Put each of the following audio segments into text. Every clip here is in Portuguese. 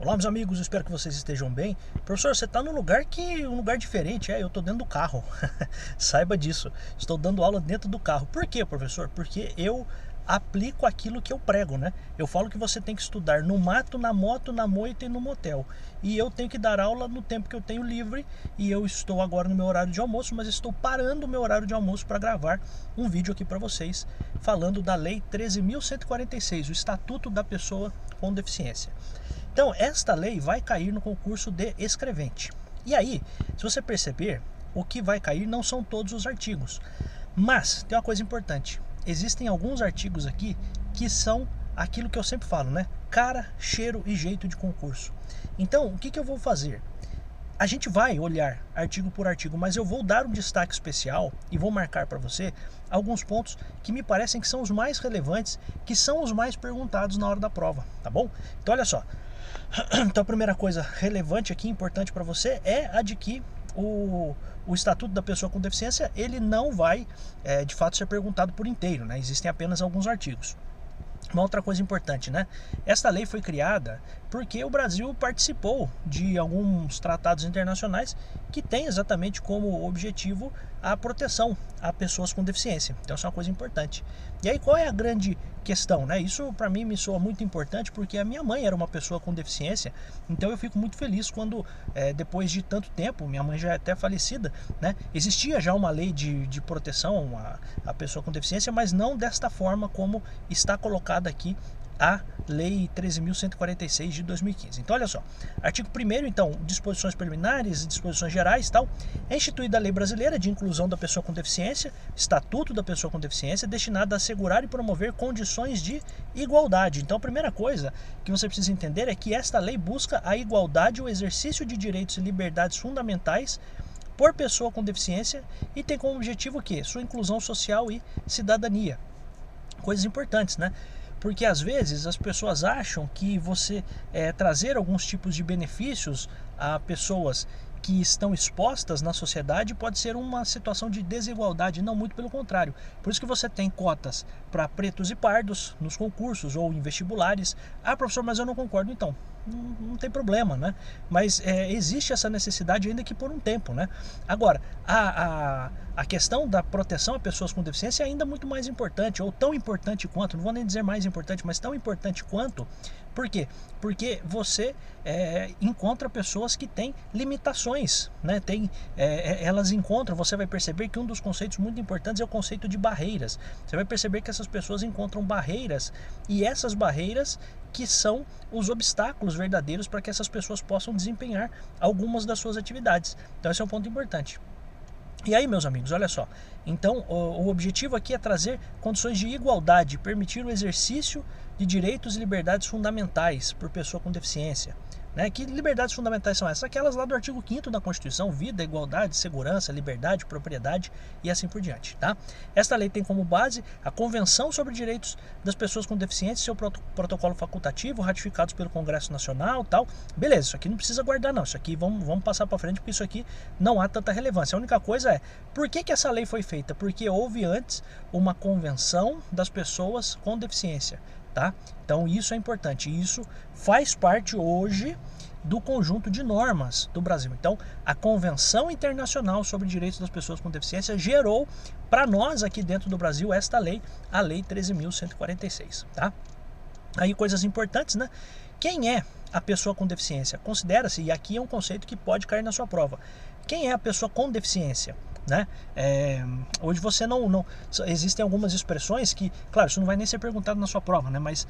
Olá, meus amigos, eu espero que vocês estejam bem. Professor, você está num lugar um lugar diferente. Eu estou dentro do carro. Saiba disso. Estou dando aula dentro do carro. Por quê, professor? Porque eu aplico aquilo que eu prego, né? Eu falo que você tem que estudar no mato, na moto, na moita e no motel. E eu tenho que dar aula no tempo que eu tenho livre. E eu estou agora no meu horário de almoço, mas estou parando o meu horário de almoço para gravar um vídeo aqui para vocês falando da Lei 13.146, o Estatuto da Pessoa com Deficiência. Então, esta lei vai cair no concurso de escrevente. E aí, se você perceber, o que vai cair não são todos os artigos. Mas, tem uma coisa importante. Existem alguns artigos aqui que são aquilo que eu sempre falo, né? Cara, cheiro e jeito de concurso. Então, o que eu vou fazer? A gente vai olhar artigo por artigo, mas eu vou dar um destaque especial e vou marcar para você alguns pontos que me parecem que são os mais relevantes, que são os mais perguntados na hora da prova, tá bom? Então, olha só. Então a primeira coisa relevante aqui, importante para você, é a de que o Estatuto da Pessoa com Deficiência, ele não vai de fato ser perguntado por inteiro, né? Existem apenas alguns artigos. Uma outra coisa importante, né? Esta lei foi criada porque o Brasil participou de alguns tratados internacionais que têm exatamente como objetivo a proteção a pessoas com deficiência. Então isso é uma coisa importante. E aí qual é a grande questão, né? Isso para mim me soa muito importante porque a minha mãe era uma pessoa com deficiência, então eu fico muito feliz quando depois de tanto tempo, minha mãe já é até falecida, né? Existia já uma lei de proteção à pessoa com deficiência, mas não desta forma como está colocada aqui a Lei 13.146 de 2015. Então, olha só, artigo 1º, então, disposições preliminares, disposições gerais, tal, é instituída a Lei Brasileira de Inclusão da Pessoa com Deficiência, Estatuto da Pessoa com Deficiência, destinada a assegurar e promover condições de igualdade. Então, a primeira coisa que você precisa entender é que esta lei busca a igualdade e o exercício de direitos e liberdades fundamentais por pessoa com deficiência e tem como objetivo o quê? Sua inclusão social e cidadania. Coisas importantes, né? Porque às vezes as pessoas acham que você trazer alguns tipos de benefícios a pessoas que estão expostas na sociedade pode ser uma situação de desigualdade, não, muito pelo contrário. Por isso que você tem cotas para pretos e pardos nos concursos ou em vestibulares. Ah, professor, mas eu não concordo. Então, não tem problema, né? Mas existe essa necessidade ainda que por um tempo, né? Agora, a questão da proteção a pessoas com deficiência é ainda muito mais importante, ou tão importante quanto, não vou nem dizer mais importante, mas tão importante quanto. Por quê? Porque você encontra pessoas que têm limitações, né? Elas encontram, você vai perceber que um dos conceitos muito importantes é o conceito de barreiras. Você vai perceber que essas pessoas encontram barreiras, e essas barreiras que são os obstáculos verdadeiros para que essas pessoas possam desempenhar algumas das suas atividades. Então esse é um ponto importante. E aí, meus amigos, olha só. Então, o objetivo aqui é trazer condições de igualdade, permitir o exercício de direitos e liberdades fundamentais por pessoa com deficiência. Né? Que liberdades fundamentais são essas? Aquelas lá do artigo 5º da Constituição: vida, igualdade, segurança, liberdade, propriedade e assim por diante. Tá? Esta lei tem como base a Convenção sobre Direitos das Pessoas com Deficiência, seu protocolo facultativo, ratificados pelo Congresso Nacional, tal. Beleza, isso aqui não precisa guardar não, isso aqui vamos passar para frente, porque isso aqui não há tanta relevância. A única coisa é, por que essa lei foi feita? Porque houve antes uma Convenção das Pessoas com Deficiência. Tá? Então isso é importante, isso faz parte hoje do conjunto de normas do Brasil. Então a Convenção Internacional sobre Direitos das Pessoas com Deficiência gerou para nós aqui dentro do Brasil esta lei, a Lei 13.146. Tá? Aí coisas importantes, né? Quem é a pessoa com deficiência? Considera-se, e aqui é um conceito que pode cair na sua prova, quem é a pessoa com deficiência? Né? Hoje você não existem algumas expressões que, claro, isso não vai nem ser perguntado na sua prova, né? Mas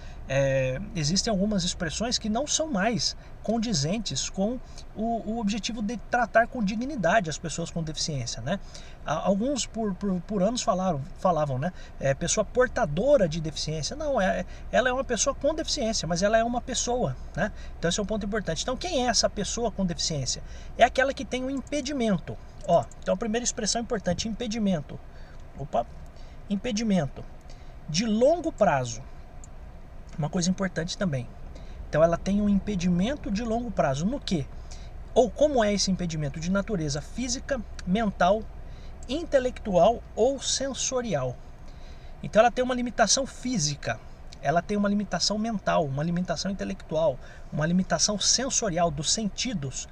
existem algumas expressões que não são mais condizentes com o objetivo de tratar com dignidade as pessoas com deficiência, né? Alguns por anos falavam, né? Pessoa portadora de deficiência. Não, ela é uma pessoa com deficiência, mas ela é uma pessoa, né? Então esse é um ponto importante. Então quem é essa pessoa com deficiência? É aquela que tem um impedimento. Ó, então a primeira expressão importante, impedimento. Impedimento de longo prazo. Uma coisa importante também. Então ela tem um impedimento de longo prazo. No quê? Ou como é esse impedimento? De natureza física, mental, intelectual ou sensorial. Então ela tem uma limitação física. ela tem uma limitação mental, uma limitação intelectual, uma limitação sensorial dos sentidos,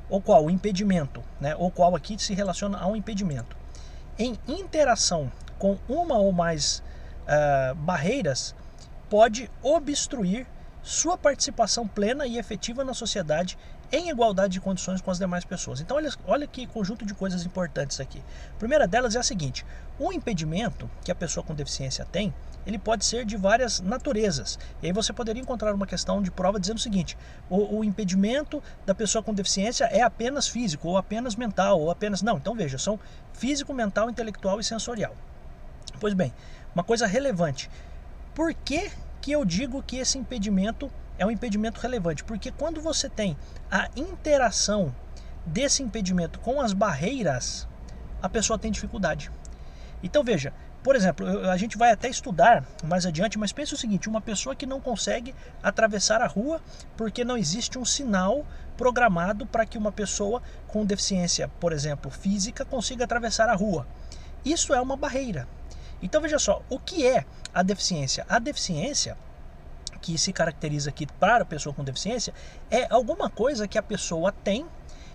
o impedimento, né? O qual aqui se relaciona a um impedimento. Em interação com uma ou mais barreiras, pode obstruir sua participação plena e efetiva na sociedade em igualdade de condições com as demais pessoas. Então olha que conjunto de coisas importantes aqui. A primeira delas é a seguinte: o impedimento que a pessoa com deficiência tem, ele pode ser de várias naturezas. E aí você poderia encontrar uma questão de prova dizendo o seguinte: o impedimento da pessoa com deficiência é apenas físico, ou apenas mental, ou apenas... Não, então veja, são físico, mental, intelectual e sensorial. Pois bem, uma coisa relevante. Por que eu digo que esse impedimento é um impedimento relevante? Porque quando você tem a interação desse impedimento com as barreiras, a pessoa tem dificuldade. Então veja, por exemplo, a gente vai até estudar mais adiante, mas pense o seguinte: uma pessoa que não consegue atravessar a rua porque não existe um sinal programado para que uma pessoa com deficiência, por exemplo, física, consiga atravessar a rua. Isso é uma barreira. Então veja só, o que é a deficiência? A deficiência, que se caracteriza aqui para a pessoa com deficiência, é alguma coisa que a pessoa tem,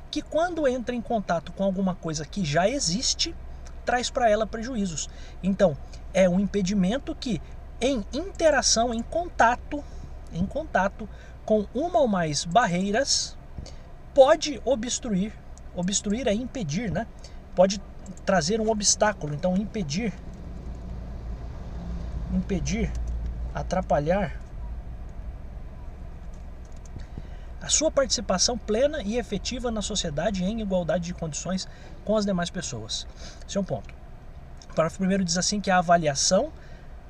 que quando entra em contato com alguma coisa que já existe, traz para ela prejuízos. Então, é um impedimento que, em interação, em contato com uma ou mais barreiras, pode obstruir é impedir, né? Pode trazer um obstáculo. Então, impedir, atrapalhar a sua participação plena e efetiva na sociedade em igualdade de condições com as demais pessoas. Esse é um ponto. O parágrafo primeiro diz assim que a avaliação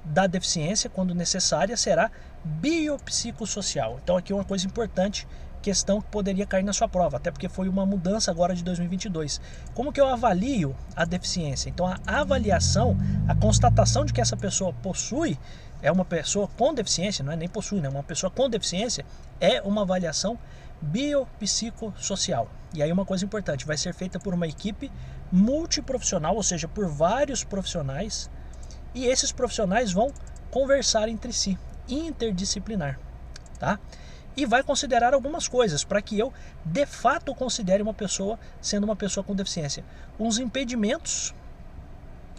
da deficiência, quando necessária, será biopsicossocial. Então aqui uma coisa importante, questão que poderia cair na sua prova, até porque foi uma mudança agora de 2022. Como que eu avalio a deficiência? Então a avaliação, a constatação de que essa pessoa possui, é uma pessoa com deficiência, não é nem possui, né? Uma pessoa com deficiência é uma avaliação biopsicossocial. E aí uma coisa importante, vai ser feita por uma equipe multiprofissional, ou seja, por vários profissionais, e esses profissionais vão conversar entre si, interdisciplinar, tá? E vai considerar algumas coisas para que eu, de fato, considere uma pessoa sendo uma pessoa com deficiência. Uns impedimentos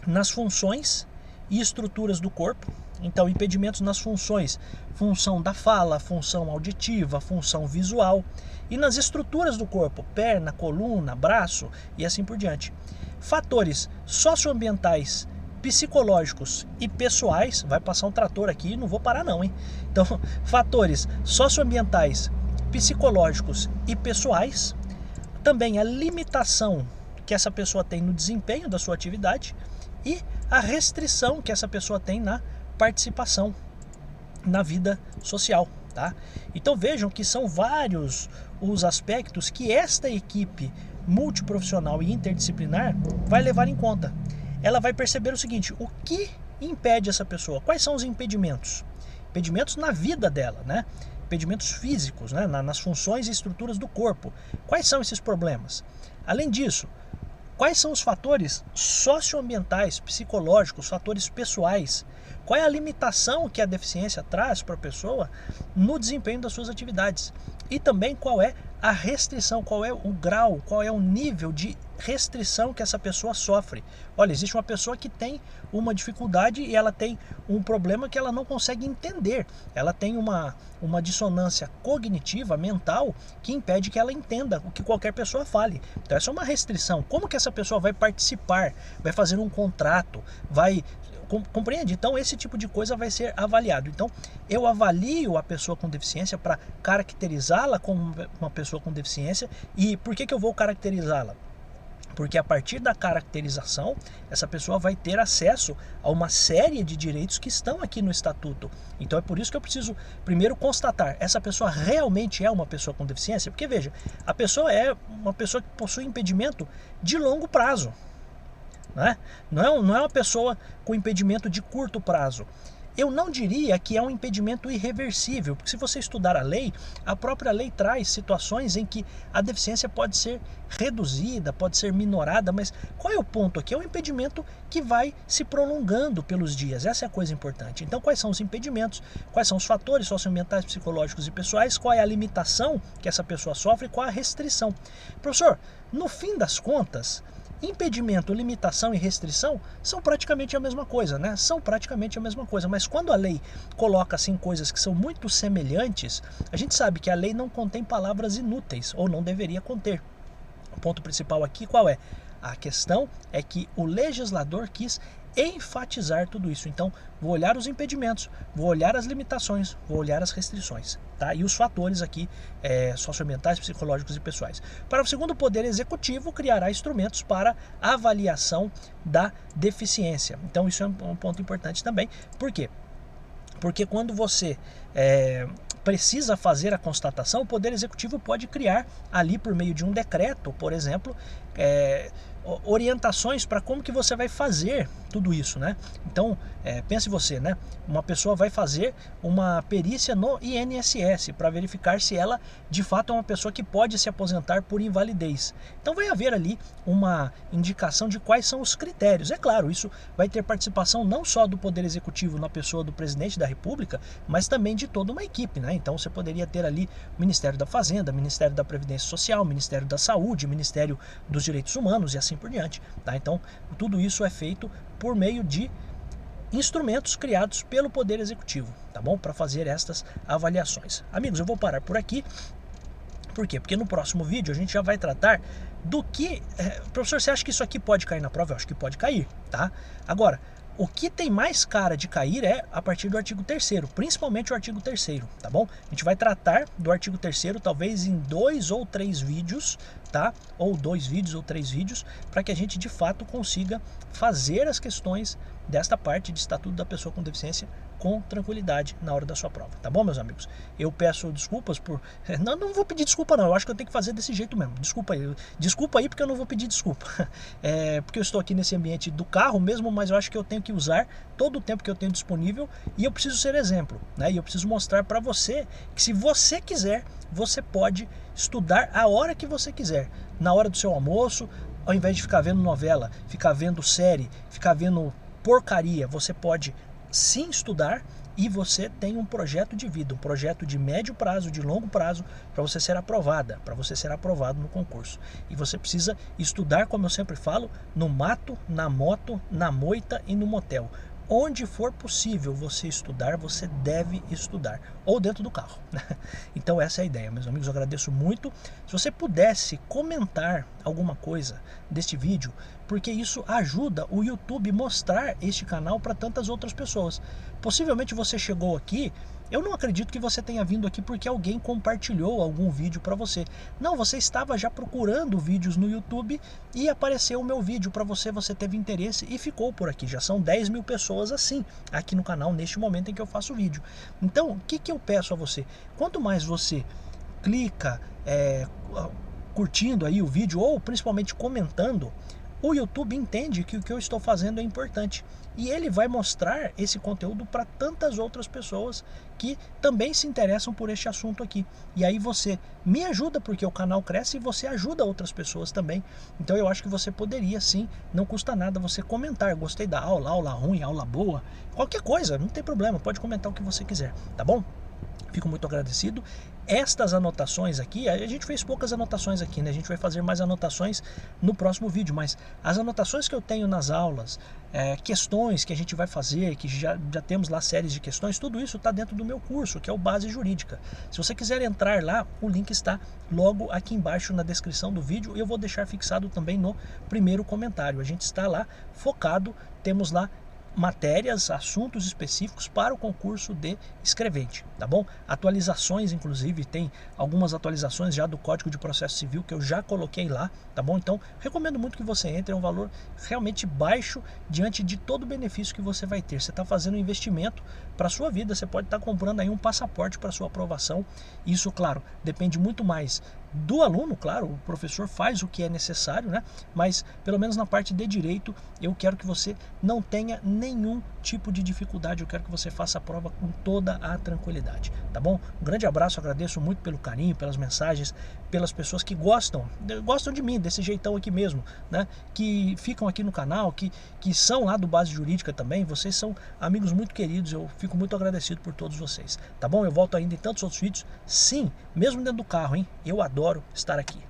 nas funções e estruturas do corpo. Então, impedimentos nas funções, função da fala, função auditiva, função visual, e nas estruturas do corpo, perna, coluna, braço e assim por diante. Fatores socioambientais, psicológicos e pessoais, vai passar um trator aqui, não vou parar não, hein? Então, fatores socioambientais, psicológicos e pessoais, também a limitação que essa pessoa tem no desempenho da sua atividade e a restrição que essa pessoa tem na participação na vida social, tá? Então vejam que são vários os aspectos que esta equipe multiprofissional e interdisciplinar vai levar em conta. Ela vai perceber o seguinte: o que impede essa pessoa? Quais são os impedimentos? Impedimentos na vida dela, né? Impedimentos físicos, né? Nas funções e estruturas do corpo. Quais são esses problemas? Além disso, quais são os fatores socioambientais, psicológicos, fatores pessoais? Qual é a limitação que a deficiência traz para a pessoa no desempenho das suas atividades? E também qual é a restrição, qual é o grau, qual é o nível de restrição que essa pessoa sofre. Olha, existe uma pessoa que tem uma dificuldade e ela tem um problema que ela não consegue entender. Ela tem uma dissonância cognitiva, mental, que impede que ela entenda o que qualquer pessoa fale. Então essa é uma restrição. Como que essa pessoa vai participar, vai fazer um contrato, vai... Compreende? Então esse tipo de coisa vai ser avaliado. Então eu avalio a pessoa com deficiência para caracterizá-la como uma pessoa com deficiência. E por que eu vou caracterizá-la? Porque a partir da caracterização, essa pessoa vai ter acesso a uma série de direitos que estão aqui no Estatuto. Então é por isso que eu preciso primeiro constatar, essa pessoa realmente é uma pessoa com deficiência? Porque veja, a pessoa é uma pessoa que possui impedimento de longo prazo. Não é uma pessoa com impedimento de curto prazo. eu não diria que é um impedimento irreversível, porque se você estudar a lei, a própria lei traz situações em que a deficiência pode ser reduzida, pode ser minorada, mas qual é o ponto aqui? É um impedimento que vai se prolongando pelos dias, essa é a coisa importante. Então, quais são os impedimentos, quais são os fatores socioambientais, psicológicos e pessoais, qual é a limitação que essa pessoa sofre, qual a restrição. Professor, no fim das contas, impedimento, limitação e restrição são praticamente a mesma coisa, né? São praticamente a mesma coisa, mas quando a lei coloca assim coisas que são muito semelhantes, a gente sabe que a lei não contém palavras inúteis, ou não deveria conter. O ponto principal aqui qual é? A questão é que o legislador quis enfatizar tudo isso. Então, vou olhar os impedimentos, vou olhar as limitações, vou olhar as restrições, tá? E os fatores aqui socioambientais, psicológicos e pessoais. Para o segundo poder executivo, criará instrumentos para avaliação da deficiência. Então, isso é um ponto importante também. Por quê? Porque quando você precisa fazer a constatação, o Poder Executivo pode criar ali por meio de um decreto, por exemplo, orientações para como que você vai fazer tudo isso, né? Então, pense você, né? Uma pessoa vai fazer uma perícia no INSS para verificar se ela de fato é uma pessoa que pode se aposentar por invalidez. Então vai haver ali uma indicação de quais são os critérios. É claro, isso vai ter participação não só do Poder Executivo na pessoa do Presidente da República, mas também de toda uma equipe, né? Então você poderia ter ali o Ministério da Fazenda, Ministério da Previdência Social, Ministério da Saúde, Ministério dos Direitos Humanos e assim por diante, tá? Então tudo isso é feito por meio de instrumentos criados pelo Poder Executivo, tá bom? Para fazer estas avaliações. Amigos, eu vou parar por aqui. Por quê? Porque no próximo vídeo a gente já vai tratar do que... professor, você acha que isso aqui pode cair na prova? Eu acho que pode cair, tá? Agora, o que tem mais cara de cair é a partir do artigo 3º, principalmente o artigo 3º, tá bom? A gente vai tratar do artigo 3º talvez em 2 ou 3 vídeos, tá? Ou 2 vídeos ou 3 vídeos, para que a gente de fato consiga fazer as questões desta parte de Estatuto da Pessoa com Deficiência com tranquilidade na hora da sua prova, tá bom, meus amigos? Eu peço desculpas por... Não vou pedir desculpa não, eu acho que eu tenho que fazer desse jeito mesmo, desculpa aí porque eu não vou pedir desculpa, porque eu estou aqui nesse ambiente do carro mesmo, mas eu acho que eu tenho que usar todo o tempo que eu tenho disponível e eu preciso ser exemplo, né? E eu preciso mostrar para você que se você quiser, você pode estudar a hora que você quiser, na hora do seu almoço, ao invés de ficar vendo novela, ficar vendo série, ficar vendo porcaria, você pode sim estudar e você tem um projeto de vida, um projeto de médio prazo, de longo prazo, para você ser aprovada, para você ser aprovado no concurso. E você precisa estudar, como eu sempre falo, no mato, na moto, na moita e no motel. Onde for possível você estudar, você deve estudar, ou dentro do carro. Então essa é a ideia, meus amigos, eu agradeço muito. Se você pudesse comentar alguma coisa deste vídeo, porque isso ajuda o YouTube mostrar este canal para tantas outras pessoas. Possivelmente você chegou aqui, eu não acredito que você tenha vindo aqui porque alguém compartilhou algum vídeo para você. Não, você estava já procurando vídeos no YouTube e apareceu o meu vídeo para você, você teve interesse e ficou por aqui. Já são 10 mil pessoas assim aqui no canal neste momento em que eu faço o vídeo. Então, o que eu peço a você? Quanto mais você clica curtindo aí o vídeo ou principalmente comentando, o YouTube entende que o que eu estou fazendo é importante e ele vai mostrar esse conteúdo para tantas outras pessoas que também se interessam por este assunto aqui. E aí você me ajuda porque o canal cresce e você ajuda outras pessoas também. Então eu acho que você poderia sim, não custa nada você comentar, gostei da aula, aula ruim, aula boa, qualquer coisa, não tem problema, pode comentar o que você quiser, tá bom? Fico muito agradecido. Estas anotações aqui, a gente fez poucas anotações aqui, né? A gente vai fazer mais anotações no próximo vídeo, mas as anotações que eu tenho nas aulas, questões que a gente vai fazer, que já temos lá séries de questões, tudo isso está dentro do meu curso, que é o Base Jurídica. Se você quiser entrar lá, o link está logo aqui embaixo na descrição do vídeo e eu vou deixar fixado também no primeiro comentário. A gente está lá focado, temos lá matérias, assuntos específicos para o concurso de escrevente, tá bom? Atualizações, inclusive, tem algumas atualizações já do Código de Processo Civil que eu já coloquei lá, tá bom? Então, recomendo muito que você entre, é um valor realmente baixo diante de todo o benefício que você vai ter. Você está fazendo um investimento para a sua vida, você pode estar comprando aí um passaporte para sua aprovação. Isso, claro, depende muito mais do aluno, claro, o professor faz o que é necessário, né? Mas pelo menos na parte de direito, eu quero que você não tenha nenhum tipo de dificuldade, eu quero que você faça a prova com toda a tranquilidade, tá bom? Um grande abraço, agradeço muito pelo carinho, pelas mensagens, pelas pessoas que gostam de mim, desse jeitão aqui mesmo, né? Que ficam aqui no canal, que são lá do Base Jurídica também, vocês são amigos muito queridos, eu fico muito agradecido por todos vocês, tá bom? Eu volto ainda em tantos outros vídeos, sim, mesmo dentro do carro, hein? Eu adoro estar aqui.